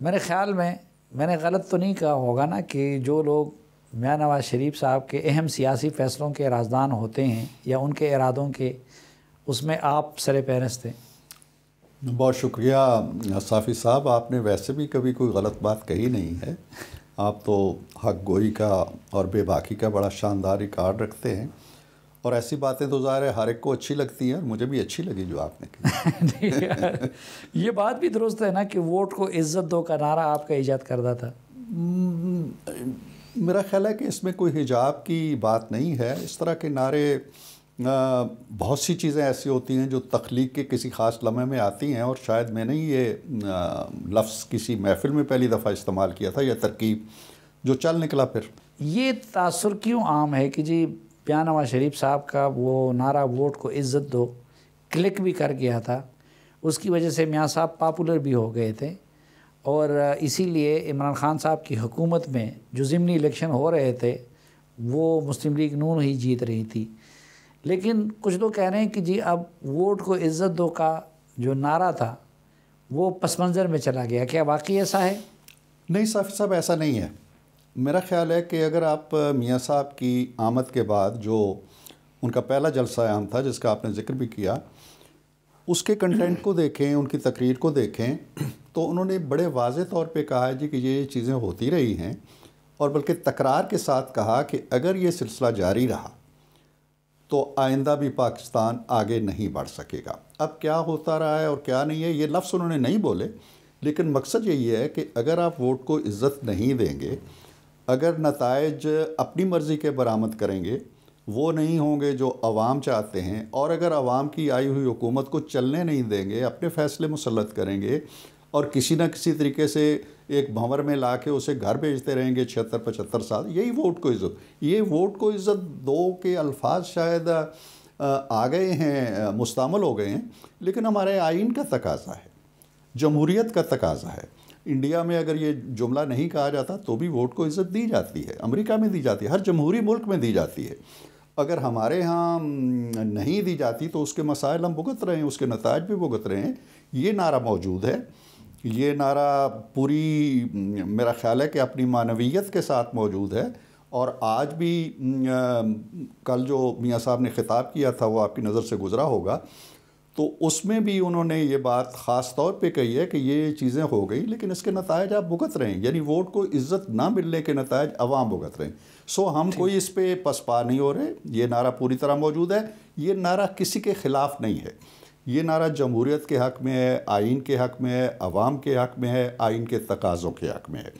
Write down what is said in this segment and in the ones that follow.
میرے خیال میں نے غلط تو نہیں کہا ہوگا نا کہ جو لوگ میاں نواز شریف صاحب کے اہم سیاسی فیصلوں کے رازدان ہوتے ہیں یا ان کے ارادوں کے، اس میں آپ سر فہرست تھے؟ بہت شکریہ صافی صاحب، آپ نے ویسے بھی کبھی کوئی غلط بات کہی نہیں ہے. آپ تو حق گوئی کا اور بے باکی کا بڑا شاندار ریکارڈ رکھتے ہیں، اور ایسی باتیں تو ظاہر ہے ہر ایک کو اچھی لگتی ہیں، اور مجھے بھی اچھی لگی جو آپ نے کی. یہ بات بھی درست ہے نا کہ ووٹ کو عزت دو کا نعرہ آپ کا ایجاد کردہ تھا. میرا خیال ہے کہ اس میں کوئی حجاب کی بات نہیں ہے. اس طرح کے نعرے بہت سی چیزیں ایسی ہوتی ہیں جو تخلیق کے کسی خاص لمحے میں آتی ہیں، اور شاید میں نے یہ لفظ کسی محفل میں پہلی دفعہ استعمال کیا تھا، یا ترکیب جو چل نکلا. پھر یہ تاثر کیوں عام ہے کہ جی میاں نواز شریف صاحب کا وہ نعرہ ووٹ کو عزت دو کلک بھی کر گیا تھا، اس کی وجہ سے میاں صاحب پاپولر بھی ہو گئے تھے، اور اسی لیے عمران خان صاحب کی حکومت میں جو ضمنی الیکشن ہو رہے تھے وہ مسلم لیگ نون ہی جیت رہی تھی. لیکن کچھ لوگ کہہ رہے ہیں کہ جی اب ووٹ کو عزت دو کا جو نعرہ تھا وہ پس منظر میں چلا گیا. کیا واقعی ایسا ہے؟ نہیں صافی صاحب، ایسا نہیں ہے. میرا خیال ہے کہ اگر آپ میاں صاحب کی آمد کے بعد جو ان کا پہلا جلسہ عام تھا جس کا آپ نے ذکر بھی کیا، اس کے کنٹینٹ کو دیکھیں، ان کی تقریر کو دیکھیں، تو انہوں نے بڑے واضح طور پہ کہا ہے جی کہ یہ چیزیں ہوتی رہی ہیں، اور بلکہ تکرار کے ساتھ کہا کہ اگر یہ سلسلہ جاری رہا تو آئندہ بھی پاکستان آگے نہیں بڑھ سکے گا. اب کیا ہوتا رہا ہے اور کیا نہیں ہے یہ لفظ انہوں نے نہیں بولے، لیکن مقصد یہی ہے کہ اگر آپ ووٹ کو عزت نہیں دیں گے، اگر نتائج اپنی مرضی کے برآمد کریں گے، وہ نہیں ہوں گے جو عوام چاہتے ہیں، اور اگر عوام کی آئی ہوئی حکومت کو چلنے نہیں دیں گے، اپنے فیصلے مسلط کریں گے، اور کسی نہ کسی طریقے سے ایک بھنور میں لا کے اسے گھر بھیجتے رہیں گے 76-75 سال، یہی ووٹ کو عزت. یہ ووٹ کو عزت دو کے الفاظ شاید آ گئے ہیں، مستعمل ہو گئے ہیں، لیکن ہمارے آئین کا تقاضا ہے، جمہوریت کا تقاضا ہے. انڈیا میں اگر یہ جملہ نہیں کہا جاتا تو بھی ووٹ کو عزت دی جاتی ہے، امریکہ میں دی جاتی ہے، ہر جمہوری ملک میں دی جاتی ہے. اگر ہمارے ہاں نہیں دی جاتی تو اس کے مسائل ہم بھگت رہے ہیں، اس کے نتائج بھی بھگت رہے ہیں. یہ نعرہ موجود ہے، یہ نعرہ پوری میرا خیال ہے کہ اپنی معنویت کے ساتھ موجود ہے. اور آج بھی کل جو میاں صاحب نے خطاب کیا تھا وہ آپ کی نظر سے گزرا ہوگا، تو اس میں بھی انہوں نے یہ بات خاص طور پہ کہی ہے کہ یہ چیزیں ہو گئی لیکن اس کے نتائج آپ بھگت رہے ہیں، یعنی ووٹ کو عزت نہ ملنے کے نتائج عوام بھگت رہے ہیں. ہم کوئی اس پہ پسپا نہیں ہو رہے. یہ نعرہ پوری طرح موجود ہے. یہ نعرہ کسی کے خلاف نہیں ہے. یہ نعرہ جمہوریت کے حق میں ہے، آئین کے حق میں ہے، عوام کے حق میں ہے، آئین کے تقاضوں کے حق میں ہے.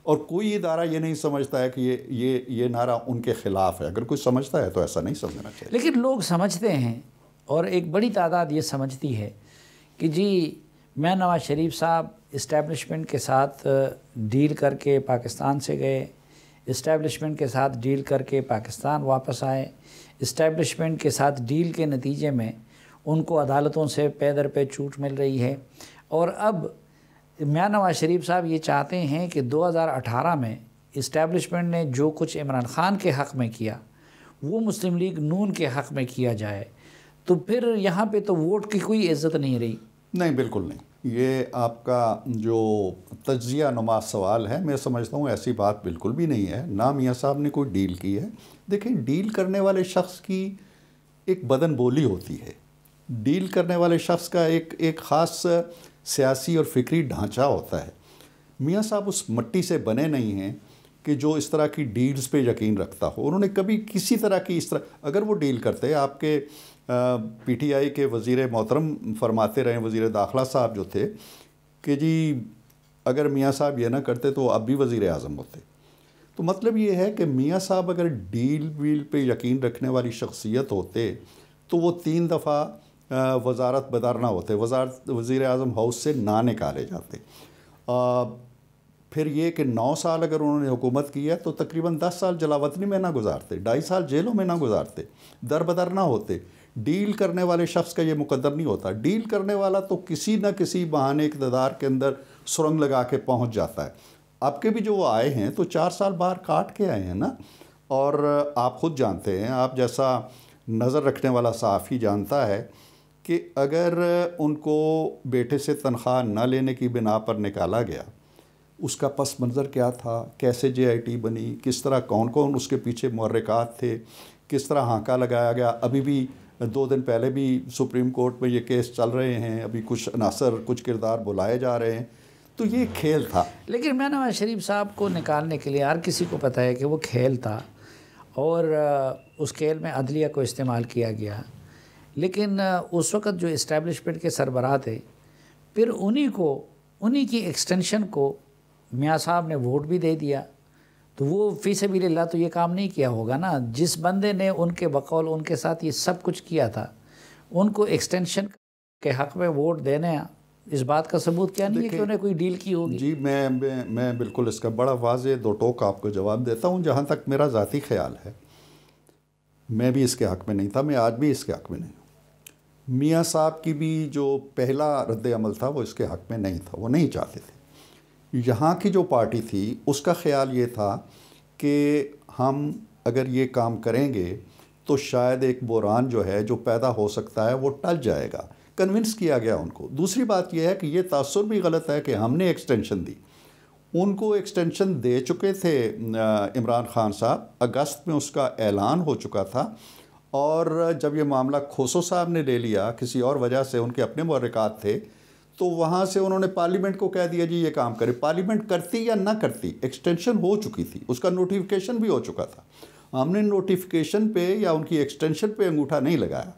اور کوئی ادارہ یہ نہیں سمجھتا ہے کہ یہ نعرہ ان کے خلاف ہے. اگر کوئی سمجھتا ہے تو ایسا نہیں سمجھنا چاہیے. لیکن لوگ سمجھتے ہیں، اور ایک بڑی تعداد یہ سمجھتی ہے کہ جی میاں نواز شریف صاحب اسٹیبلشمنٹ کے ساتھ ڈیل کر کے پاکستان سے گئے، اسٹیبلشمنٹ کے ساتھ ڈیل کر کے پاکستان واپس آئے، اسٹیبلشمنٹ کے ساتھ ڈیل کے نتیجے میں ان کو عدالتوں سے پے در پہ چوٹ مل رہی ہے. اور اب میاں نواز شریف صاحب یہ چاہتے ہیں کہ 2018 میں اسٹیبلشمنٹ نے جو کچھ عمران خان کے حق میں کیا وہ مسلم لیگ نون کے حق میں کیا جائے. تو پھر یہاں پہ تو ووٹ کی کوئی عزت نہیں رہی. نہیں، بالکل نہیں. یہ آپ کا جو تجزیہ نما سوال ہے، میں سمجھتا ہوں ایسی بات بالکل بھی نہیں ہے. نہ میاں صاحب نے کوئی ڈیل کی ہے. دیکھیں، ڈیل کرنے والے شخص کی ایک بدن بولی ہوتی ہے. ڈیل کرنے والے شخص کا ایک خاص سیاسی اور فکری ڈھانچہ ہوتا ہے. میاں صاحب اس مٹی سے بنے نہیں ہیں کہ جو اس طرح کی ڈیلز پہ یقین رکھتا ہو. انہوں نے کبھی کسی طرح کی اس طرح اگر وہ ڈیل کرتے، آپ کے پی ٹی آئی کے وزیر محترم فرماتے رہے، وزیر داخلہ صاحب جو تھے، کہ جی اگر میاں صاحب یہ نہ کرتے تو اب بھی وزیر اعظم ہوتے. تو مطلب یہ ہے کہ میاں صاحب اگر ڈیل ویل پہ یقین رکھنے والی شخصیت ہوتے تو وہ 3 دفعہ وزارت بدر نہ ہوتے، وزیر اعظم ہاؤس سے نہ نکالے جاتے. پھر یہ کہ 9 سال اگر انہوں نے حکومت کی ہے تو تقریباً 10 سال جلاوطنی میں نہ گزارتے، 2.5 سال جیلوں میں نہ گزارتے، در بدر نہ ہوتے. ڈیل کرنے والے شخص کا یہ مقدر نہیں ہوتا. ڈیل کرنے والا تو کسی نہ کسی بہانے اقتدار کے اندر سرنگ لگا کے پہنچ جاتا ہے. آپ کے بھی جو وہ آئے ہیں تو 4 سال باہر کاٹ کے آئے ہیں نا. اور آپ خود جانتے ہیں، آپ جیسا نظر رکھنے والا صحافی جانتا ہے کہ اگر ان کو بیٹے سے تنخواہ نہ لینے کی بنا پر نکالا گیا اس کا پس منظر کیا تھا، کیسے JIT بنی، کس طرح کون کون اس کے پیچھے محرکات تھے، کس طرح ہانکا لگایا گیا. ابھی بھی 2 دن پہلے بھی سپریم کورٹ میں یہ کیس چل رہے ہیں، ابھی کچھ عناصر کچھ کردار بلائے جا رہے ہیں. تو یہ کھیل تھا. لیکن میں نواز شریف صاحب کو نکالنے کے لیے ہر کسی کو پتہ ہے کہ وہ کھیل تھا اور اس کھیل میں عدلیہ کو استعمال کیا گیا. لیکن اس وقت جو اسٹیبلشمنٹ کے سربراہ تھے، پھر انہی کی ایکسٹینشن کو میاں صاحب نے ووٹ بھی دے دیا. تو وہ فی سبیل اللہ تو یہ کام نہیں کیا ہوگا نا. جس بندے نے ان کے بقول ان کے ساتھ یہ سب کچھ کیا تھا، ان کو ایکسٹینشن کے حق میں ووٹ دینے اس بات کا ثبوت کیا نہیں ہے کہ انہیں کوئی ڈیل کی ہوگی؟ جی میں بالکل اس کا بڑا واضح 2 ٹوک آپ کو جواب دیتا ہوں. جہاں تک میرا ذاتی خیال ہے، میں بھی اس کے حق میں نہیں تھا، میں آج بھی اس کے حق میں نہیں ہوں. میاں صاحب کی بھی جو پہلا رد عمل تھا وہ اس کے حق میں نہیں تھا، وہ نہیں چاہتے تھے. یہاں کی جو پارٹی تھی اس کا خیال یہ تھا کہ ہم اگر یہ کام کریں گے تو شاید ایک بحران جو ہے جو پیدا ہو سکتا ہے وہ ٹل جائے گا. کنونس کیا گیا ان کو. دوسری بات یہ ہے کہ یہ تاثر بھی غلط ہے کہ ہم نے ایکسٹینشن دی. ان کو ایکسٹینشن دے چکے تھے عمران خان صاحب، اگست میں اس کا اعلان ہو چکا تھا. اور جب یہ معاملہ کھوسو صاحب نے لے لیا کسی اور وجہ سے، ان کے اپنے محرکات تھے، تو وہاں سے انہوں نے پارلیمنٹ کو کہہ دیا جی یہ کام کرے. پارلیمنٹ کرتی یا نہ کرتی، ایکسٹینشن ہو چکی تھی، اس کا نوٹیفیکیشن بھی ہو چکا تھا. ہم نے نوٹیفیکیشن پہ یا ان کی ایکسٹینشن پہ انگوٹھا نہیں لگایا.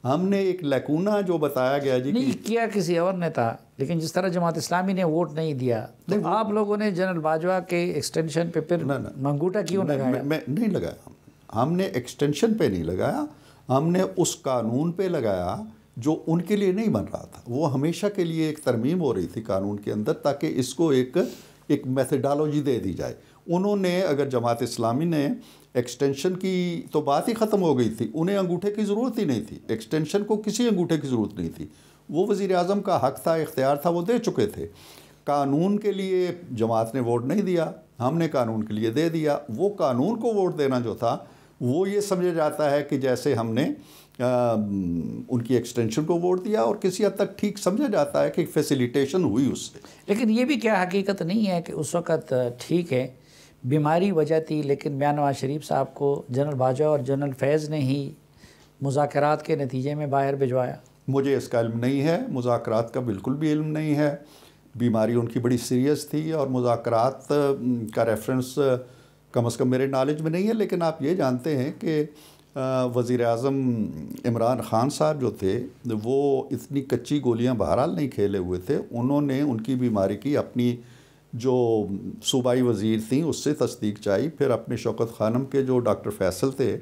ہم نے ایک لیکونا جو بتایا گیا جی نہیں کیا کسی اور نے تھا. لیکن جس طرح جماعت اسلامی نے ووٹ نہیں دیا تو آپ لوگوں نے جنرل باجوہ کے ایکسٹینشن پہ پھر انگوٹھا کیوں لگایا؟ میں نہیں لگایا. ہم نے ایکسٹینشن پہ نہیں لگایا، ہم نے اس قانون پہ لگایا جو ان کے لیے نہیں بن رہا تھا. وہ ہمیشہ کے لیے ایک ترمیم ہو رہی تھی قانون کے اندر تاکہ اس کو ایک میتھڈالوجی دے دی جائے. انہوں نے اگر جماعت اسلامی نے ایکسٹینشن کی تو بات ہی ختم ہو گئی تھی. انہیں انگوٹھے کی ضرورت ہی نہیں تھی، ایکسٹینشن کو کسی انگوٹھے کی ضرورت نہیں تھی. وہ وزیر اعظم کا حق تھا، اختیار تھا، وہ دے چکے تھے. قانون کے لیے جماعت نے ووٹ نہیں دیا، ہم نے قانون کے لیے دے دیا. وہ قانون کو ووٹ دینا جو تھا وہ یہ سمجھا جاتا ہے کہ جیسے ہم نے ان کی ایکسٹینشن کو ووٹ دیا، اور کسی حد تک ٹھیک سمجھا جاتا ہے کہ فیسیلیٹیشن ہوئی اس سے. لیکن یہ بھی کیا حقیقت نہیں ہے کہ اس وقت ٹھیک ہے بیماری وجہ تھی، لیکن میاں نواز شریف صاحب کو جنرل باجوہ اور جنرل فیض نے ہی مذاکرات کے نتیجے میں باہر بھجوایا؟ مجھے اس کا علم نہیں ہے، مذاکرات کا بالکل بھی علم نہیں ہے. بیماری ان کی بڑی سیریس تھی اور مذاکرات کا ریفرنس کم از کم میرے نالج میں نہیں ہے. لیکن آپ یہ جانتے ہیں کہ وزیر اعظم عمران خان صاحب جو تھے وہ اتنی کچی گولیاں بہرحال نہیں کھیلے ہوئے تھے. انہوں نے ان کی بیماری کی اپنی جو صوبائی وزیر تھیں اس سے تصدیق چاہی، پھر اپنے شوکت خانم کے جو ڈاکٹر فیصل تھے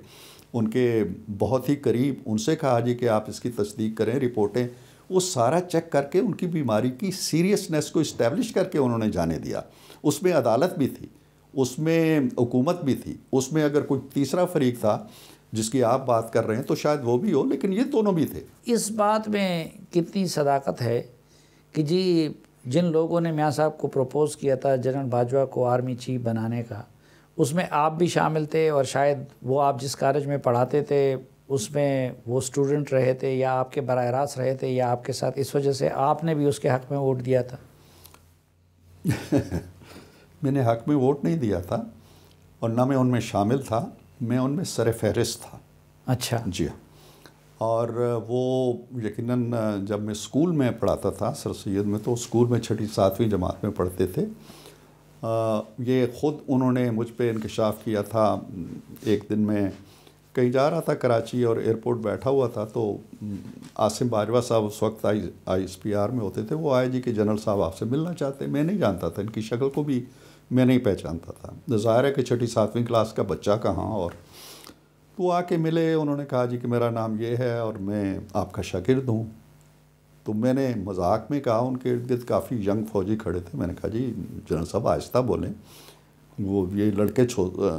ان کے بہت ہی قریب، ان سے کہا جی کہ آپ اس کی تصدیق کریں رپورٹیں. وہ سارا چیک کر کے ان کی بیماری کی سیریسنس کو اسٹیبلش کر کے انہوں نے جانے دیا. اس میں عدالت بھی تھی، اس میں حکومت بھی تھی، اس میں اگر کوئی تیسرا فریق تھا جس کی آپ بات کر رہے ہیں تو شاید وہ بھی ہو، لیکن یہ دونوں بھی تھے. اس بات میں کتنی صداقت ہے کہ جی جن لوگوں نے میاں صاحب کو پروپوز کیا تھا جنرل باجوہ کو آرمی چیف بنانے کا، اس میں آپ بھی شامل تھے، اور شاید وہ آپ جس کالج میں پڑھاتے تھے اس میں وہ اسٹوڈنٹ رہے تھے یا آپ کے براہ راست رہے تھے یا آپ کے ساتھ، اس وجہ سے آپ نے بھی اس کے حق میں ووٹ دیا تھا؟ میں نے حق میں ووٹ نہیں دیا تھا اور نہ میں ان میں شامل تھا، میں ان میں سر فہرست تھا. اچھا جی ہاں. اور وہ یقیناً جب میں اسکول میں پڑھاتا تھا سر سید میں، تو اسکول میں 6ٹھی 7ویں جماعت میں پڑھتے تھے. یہ خود انہوں نے مجھ پہ انکشاف کیا تھا. ایک دن میں کہیں جا رہا تھا کراچی اور ایئرپورٹ بیٹھا ہوا تھا، تو عاصم باجوہ صاحب اس وقت ISPR میں ہوتے تھے. وہ آئے جی کہ جنرل صاحب آپ سے ملنا چاہتے ہیں. میں نہیں جانتا تھا، ان کی شکل کو بھی میں نہیں پہچانتا تھا. ظاہر ہے کہ 6ٹھی 7ویں کلاس کا بچہ کہاں. اور تو آ کے ملے، انہوں نے کہا جی کہ میرا نام یہ ہے اور میں آپ کا شاگرد ہوں. تو میں نے مذاق میں کہا، ان کے ارد گرد کافی ینگ فوجی کھڑے تھے، میں نے کہا جی جنرل صاحب آہستہ بولیں، وہ یہ لڑکے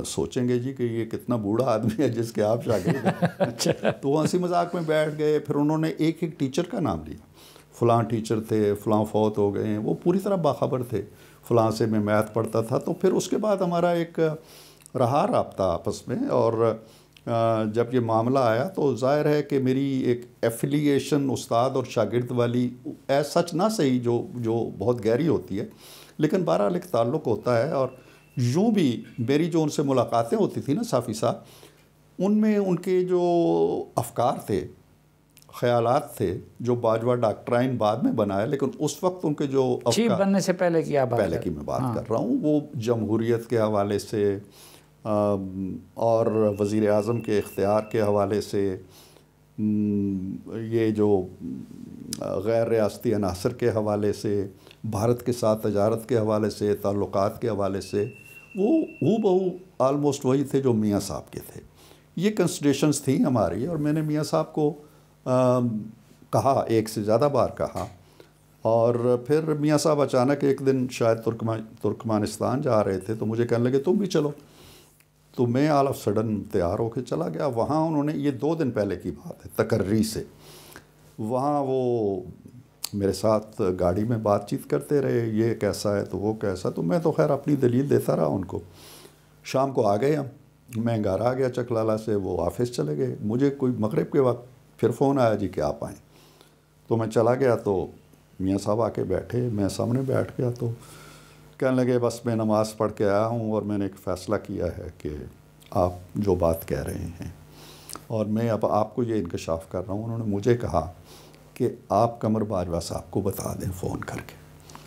سوچیں گے جی کہ یہ کتنا بوڑھا آدمی ہے جس کے آپ شاگرد ہیں. تو وہ ہنسی مذاق میں بیٹھ گئے. پھر انہوں نے ایک ایک ٹیچر کا نام لیا، فلاں ٹیچر تھے، فلاں فوت ہو گئے ہیں. وہ پوری طرح باخبر تھے، فلاں سے میں میتھ پڑھتا تھا. تو پھر اس کے بعد ہمارا ایک رہا رابطہ آپس میں. اور جب یہ معاملہ آیا تو ظاہر ہے کہ میری ایک ایفیلیشن استاد اور شاگرد والی ایز سچ نہ صحیح جو بہت گہری ہوتی ہے، لیکن بہرحال ایک تعلق ہوتا ہے. اور یوں بھی میری جو ان سے ملاقاتیں ہوتی تھیں نا صافی صاحب، ان میں ان کے جو افکار تھے، خیالات تھے، جو باجوہ ڈاکٹرائن بعد میں بنایا، لیکن اس وقت ان کے جو چیف بننے سے پہلے کی آپ پہلے کی میں بات کر رہا ہوں، وہ جمہوریت کے حوالے سے اور وزیر اعظم کے اختیار کے حوالے سے، یہ جو غیر ریاستی عناصر کے حوالے سے، بھارت کے ساتھ تجارت کے حوالے سے، تعلقات کے حوالے سے، وہ بہو آلموسٹ وہی تھے جو میاں صاحب کے تھے. یہ کنسیڈریشنز تھیں ہماری، اور میں نے میاں صاحب کو کہا، ایک سے زیادہ بار کہا. اور پھر میاں صاحب اچانک ایک دن شاید ترکمانستان جا رہے تھے، تو مجھے کہنے لگے تم بھی چلو. تو میں آل آف سڈن تیار ہو کے چلا گیا. وہاں انہوں نے، یہ 2 دن پہلے کی بات ہے تقرری سے، وہاں وہ میرے ساتھ گاڑی میں بات چیت کرتے رہے، یہ کیسا ہے تو وہ کیسا. تو میں تو خیر اپنی دلیل دیتا رہا ان کو. شام کو آ گئے ہم، میں گھر آ گیا چکلالہ سے، وہ آفس چلے گئے. مجھے کوئی مغرب کے وقت پھر فون آیا جی کہ آپ آئیں. تو میں چلا گیا، تو میاں صاحب آ کے بیٹھے، میں سامنے بیٹھ گیا. تو کہنے لگے بس میں نماز پڑھ کے آیا ہوں، اور میں نے ایک فیصلہ کیا ہے کہ آپ جو بات کہہ رہے ہیں، اور میں اب آپ کو یہ انکشاف کر رہا ہوں. انہوں نے مجھے کہا کہ آپ قمر باجوہ صاحب کو بتا دیں فون کر کے.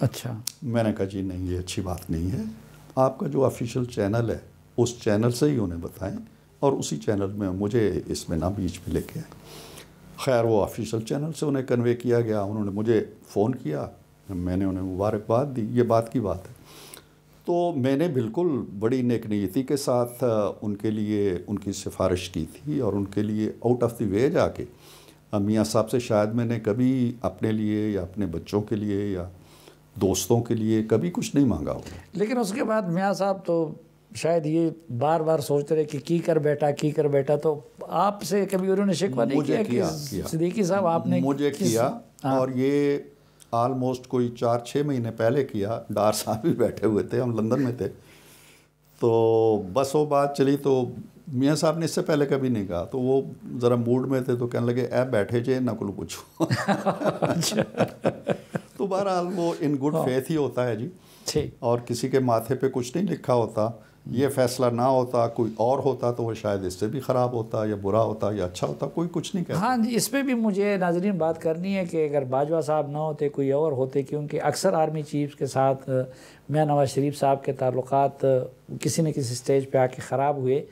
اچھا. میں نے کہا جی نہیں، یہ اچھی بات نہیں ہے. آپ کا جو آفیشیل چینل ہے اس چینل سے ہی انہیں بتائیں، اور اسی چینل میں مجھے اس میں نہ بیچ میں لے کے آئیں. خیر وہ آفیشیل چینل سے انہیں کنوے کیا گیا. انہوں نے مجھے فون کیا، میں نے انہیں مبارکباد دی. یہ بات کی بات ہے. تو میں نے بالکل بڑی نیک نیتی کے ساتھ ان کے لیے ان کی سفارش کی تھی، اور ان کے لیے آؤٹ آف دی وے جا کے میاں صاحب سے شاید میں نے کبھی اپنے لیے یا اپنے بچوں کے لیے یا دوستوں کے لیے کبھی کچھ نہیں مانگا ہوگا. لیکن اس کے بعد میاں صاحب تو شاید یہ بار بار سوچتے رہے کہ کی کر بیٹا. تو آپ سے کبھی انہوں نے شکوہ نہیں کیا کہ صدیقی صاحب آپ نے مجھے کیا؟ اور یہ آلموسٹ کوئی 4-6 مہینے پہلے کیا. ڈار صاحب بھی بیٹھے ہوئے تھے، ہم لندن میں تھے. تو بس وہ بات چلی. تو میاں صاحب نے اس سے پہلے کبھی نہیں کہا. تو وہ ذرا موڈ میں تھے، تو کہنے لگے اے بیٹھے جے نہ کلو پوچھو. تو بہرحال وہ ان گڈ فیتھ ہی ہوتا ہے جی. اور کسی کے ماتھے پہ کچھ نہیں لکھا ہوتا. یہ فیصلہ نہ ہوتا، کوئی اور ہوتا تو وہ شاید اس سے بھی خراب ہوتا، یا برا ہوتا، یا اچھا ہوتا. کوئی کچھ نہیں کہتا. ہاں جی، اس پہ بھی مجھے ناظرین بات کرنی ہے کہ اگر باجوہ صاحب نہ ہوتے، کوئی اور ہوتے، کیونکہ اکثر آرمی چیفز کے ساتھ میاں نواز شریف صاحب کے تعلقات کسی نہ کسی سٹیج پہ آ کے خراب ہوئے.